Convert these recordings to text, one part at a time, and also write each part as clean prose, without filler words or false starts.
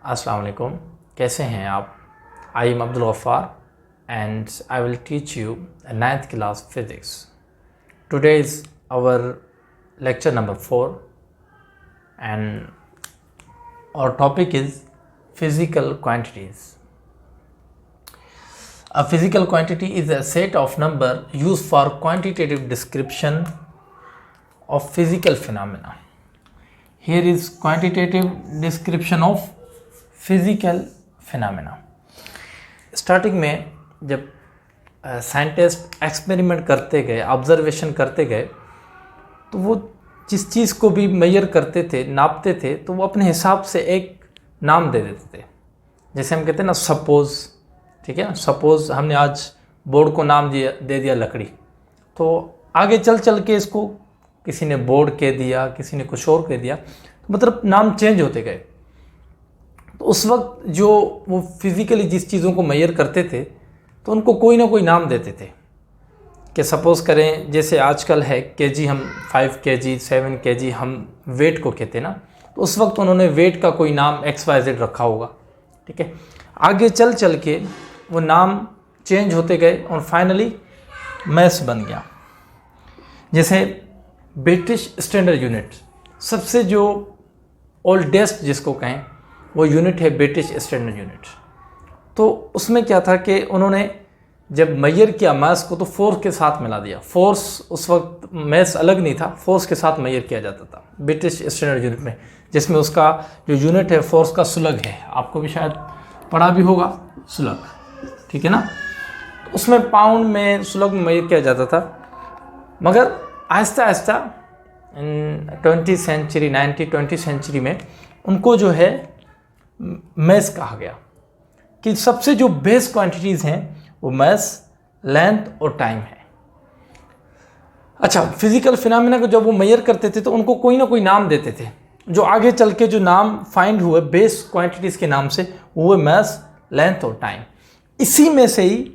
अस्सलाम वालेकुम, कैसे हैं आप? I am Abdul Gaffar and I will teach you 9th class physics. Today is our lecture number 4 and our topic is physical quantities. A physical quantity is a set of number used for quantitative description of physical phenomena. Here is quantitative description of physical phenomena. Starting में जब scientist experiment करते गए, observation करते गए, तो वो जिस चीज़ को भी मेजर करते थे, नापते थे, तो वो अपने हिसाब से एक नाम दे देते थे. जैसे हम कहते हैं ना सपोज़, ठीक है, सपोज़ हमने आज बोर्ड को नाम दे दिया लकड़ी, तो आगे चल के इसको किसी ने बोर्ड कह दिया, किसी ने कुछ और कह दिया, तो मतलब नाम चेंज होते गए. तो उस वक्त जो वो फिज़िकली जिस चीज़ों को मेजर करते थे, तो उनको कोई ना कोई नाम देते थे. कि सपोज़ करें जैसे आजकल है केजी, हम 5 kg 7 kg हम वेट को कहते हैं ना, तो उस वक्त उन्होंने वेट का कोई नाम XYZ रखा होगा. ठीक है, आगे चल के वो नाम चेंज होते गए और फाइनली मैस बन गया. जैसे ब्रिटिश स्टैंडर्ड यूनिट, सबसे जो ओल्डेस्ट जिसको कहें वो यूनिट है ब्रिटिश स्टैंडर्ड यूनिट. तो उसमें क्या था कि उन्होंने जब मेजर किया मैस को, तो फोर्स के साथ मिला दिया. फोर्स उस वक्त मैस अलग नहीं था, फोर्स के साथ मेजर किया जाता था ब्रिटिश स्टैंडर्ड यूनिट में, जिसमें उसका जो यूनिट है फोर्स का स्लग है. आपको भी शायद पढ़ा भी होगा स्लग, ठीक है ना. तो उसमें पाउंड में स्लग में मेजर किया जाता था. मगर Aahista Aahista 20th century 20th century में उनको जो है मैस कहा गया कि सबसे जो बेस क्वांटिटीज़ हैं वो मैस, लेंथ और टाइम है. अच्छा, फिजिकल फिनोमेना को जब वो मेजर करते थे तो उनको कोई ना कोई नाम देते थे. जो आगे चल के जो नाम फाइंड हुए बेस क्वांटिटीज़ के नाम से, वो मैस, लेंथ और टाइम. इसी में से ही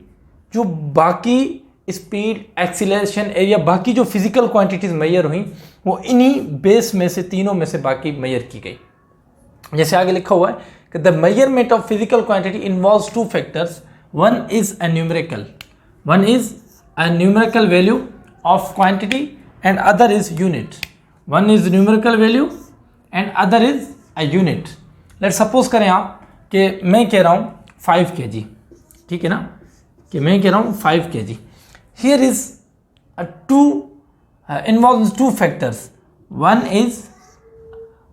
जो बाकी स्पीड, एक्सीलरेशन, एरिया, बाकी जो फिजिकल क्वांटिटीज़ मेजर हुई वो इन्हीं बेस में से, तीनों में से बाकी मेजर की गई. जैसे आगे लिखा हुआ है कि the measurement of physical quantity involves 2 factors. One is a numerical value of quantity and other is unit. One is numerical value and other is a unit. Let suppose करें आप कि मैं कह रहा हूँ 5 kg, ठीक है ना, कि मैं कह रहा हूँ 5 kg. Here is involves 2 factors. One is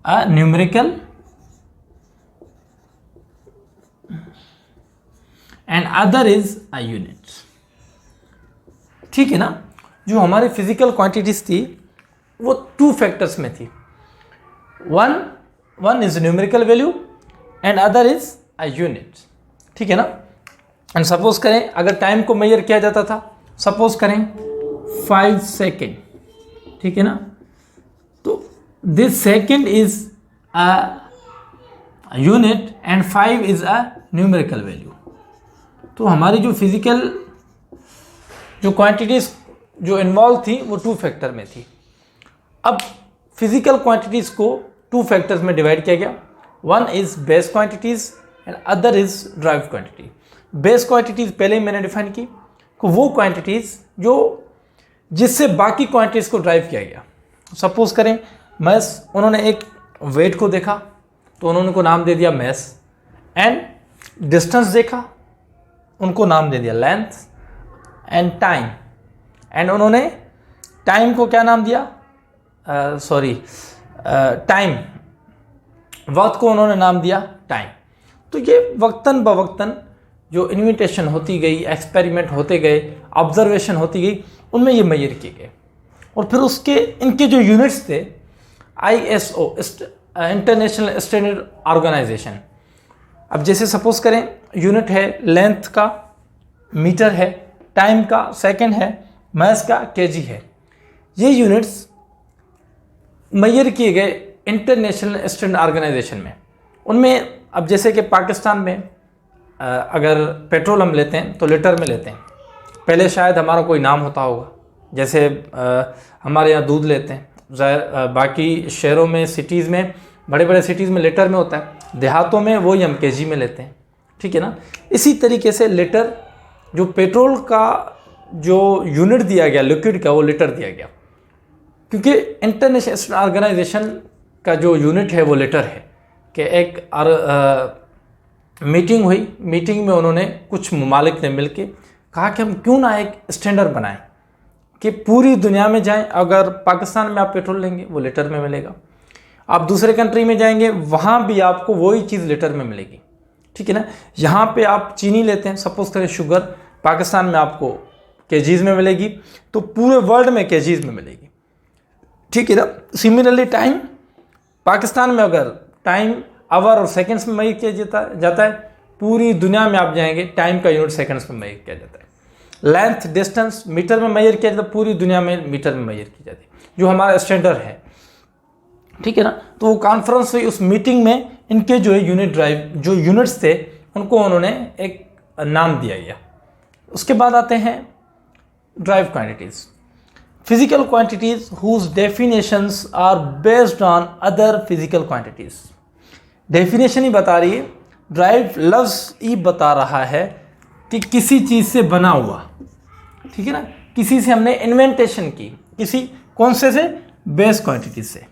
a numerical and other is a unit. ठीक है ना. जो हमारी फिजिकल क्वांटिटीज थी वो 2 फैक्टर्स में थी. One is numerical value and other is a unit. ठीक है ना. एंड सपोज करें अगर टाइम को मेजर किया जाता था, सपोज करें 5 सेकेंड, ठीक है ना, तो this second is a unit and 5 is a numerical value. तो हमारी जो फिजिकल जो क्वांटिटीज जो इन्वॉल्व थी वो 2 फैक्टर में थी. अब फिजिकल क्वांटिटीज को 2 फैक्टर्स में डिवाइड किया गया. One is base quantities and other is drive quantity. Base quantities पहले ही मैंने डिफाइन की कि वो क्वांटिटीज जो जिससे बाकी क्वांटिटीज को ड्राइव किया गया. सपोज करें मैस, उन्होंने एक वेट को देखा तो उन्होंने को नाम दे दिया मैस, एंड डिस्टेंस देखा, उनको नाम दे दिया लेंथ, एंड टाइम, एंड उन्होंने टाइम को क्या नाम दिया, टाइम, वक्त को उन्होंने नाम दिया टाइम. तो ये वक्तन बवक्तन जो इन्विटेशन होती गई, एक्सपेरिमेंट होते गए, ऑब्जर्वेशन होती गई, उनमें ये मेजर किए गए. और फिर उसके इनके जो यूनिट्स थे, ISO इंटरनेशनल स्टैंडर्ड ऑर्गेनाइजेशन. अब जैसे सपोज करें यूनिट है लेंथ का मीटर है, टाइम का सेकंड है, मैस का केजी है. ये यूनिट्स मेजर किए गए इंटरनेशनल स्टैंडर्ड ऑर्गेनाइजेशन में. उनमें अब जैसे कि पाकिस्तान में अगर पेट्रोल हम लेते हैं तो लीटर में लेते हैं. पहले शायद हमारा कोई नाम होता होगा, जैसे हमारे यहाँ दूध लेते हैं. बाकी शहरों में, सिटीज़ में, बड़े बड़े सिटीज़ में लीटर में होता है. देहातों में वही हम केजी में लेते हैं, ठीक है ना। इसी तरीके से लीटर, जो पेट्रोल का जो यूनिट दिया गया लिक्विड का, वो लीटर दिया गया, क्योंकि इंटरनेशनल ऑर्गेनाइजेशन का जो यूनिट है वो लीटर है। कि एक मीटिंग हुई, मीटिंग में उन्होंने कुछ ममालिक ने मिलके कहा कि हम क्यों ना एक स्टैंडर्ड बनाएं कि पूरी दुनिया में जाएं, अगर पाकिस्तान में आप पेट्रोल लेंगे वो लीटर में मिलेगा, आप दूसरे कंट्री में जाएंगे वहाँ भी आपको वही चीज़ लीटर में मिलेगी, ठीक है ना। यहाँ पे आप चीनी लेते हैं, सपोज करें शुगर, पाकिस्तान में आपको केजीज़ में मिलेगी, तो पूरे वर्ल्ड में केजीज़ में मिलेगी, ठीक है ना। सिमिलरली टाइम, पाकिस्तान में अगर टाइम आवर और सेकंड्स में मेजर किया जाता है, पूरी दुनिया में आप जाएंगे टाइम का यूनिट सेकंड्स में मेजर किया जाता है। लेंथ, डिस्टेंस मीटर में मेजर किया जाता है, पूरी दुनिया में मीटर में मेजर की जाती है, जो हमारा स्टैंडर्ड है, ठीक है ना। तो वो कॉन्फ्रेंस हुई, उस मीटिंग में इनके जो है यूनिट ड्राइव जो यूनिट्स थे उनको उन्होंने एक नाम दिया गया। उसके बाद आते हैं drive quantities, physical quantities whose definitions are based on other physical quantities. Definition ही बता रही है, ड्राइव लफ्ज़ ही बता रहा है कि किसी चीज़ से बना हुआ, ठीक है ना, किसी से हमने इन्वेंटेशन की, किसी कौन से बेस क्वांटिटीज से,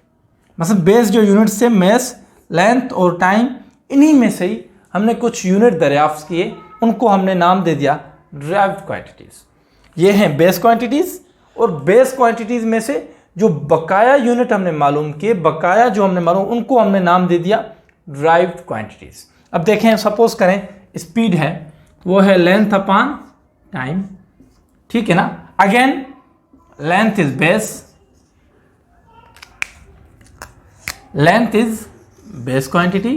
मतलब बेस जो यूनिट से मैस, लेंथ और टाइम, इन्हीं में से ही हमने कुछ यूनिट दरियाफ्त किए, उनको हमने नाम दे दिया ड्राइव क्वांटिटीज़। ये हैं बेस क्वांटिटीज़, और बेस क्वांटिटीज़ में से जो बकाया यूनिट हमने मालूम किए, बकाया जो हमने मालूम, उनको हमने नाम दे दिया ड्राइव क्वांटिटीज़। अब देखें, सपोज करें स्पीड है, वो है लेंथ अपॉन टाइम, ठीक है ना। Again length is base, length is base quantity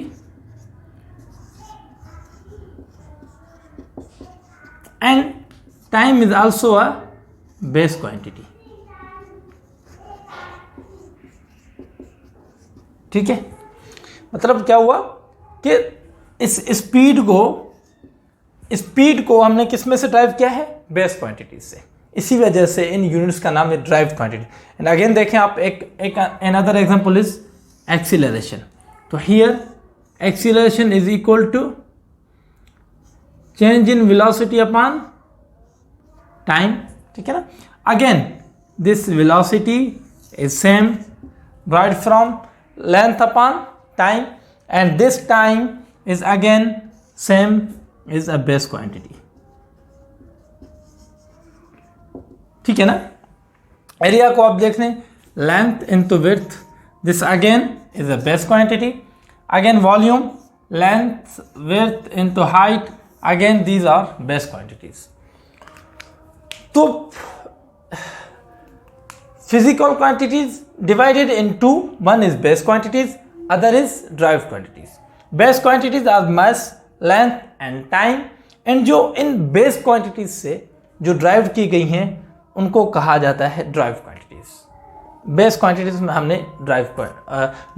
and time is also a base quantity, ठीक है। मतलब क्या हुआ कि इस स्पीड को हमने किस में से ड्राइव किया है, बेस क्वांटिटीज से, इसी वजह से इन यूनिट्स का नाम है ड्राइव क्वांटिटी। एंड अगेन देखें आप, एक अनदर एग्जांपल इज एक्सीलरेशन। तो here acceleration is equal to change in velocity upon time, ठीक है ना। Again this velocity is same right from length upon time, and this time is again same is a base quantity, ठीक है ना। Area को आप देख लें, length into width, this again is a base quantity. Again volume, length width into height, again these are base quantities. तो physical quantities divided in two, one is base quantities, other is drive quantities. Base quantities are mass, length and time, and जो इन base quantities से जो drive की गई हैं उनको कहा जाता है ड्राइव क्वांटिटीज। बेस क्वांटिटीज में हमने ड्राइव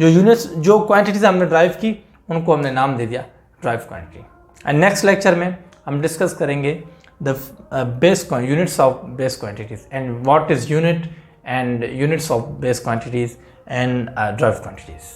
जो यूनिट्स, जो क्वांटिटीज हमने ड्राइव की, उनको हमने नाम दे दिया drive quantity. And next lecture में हम डिस्कस करेंगे the base units of base quantities and what is unit and units of base quantities and drive quantities.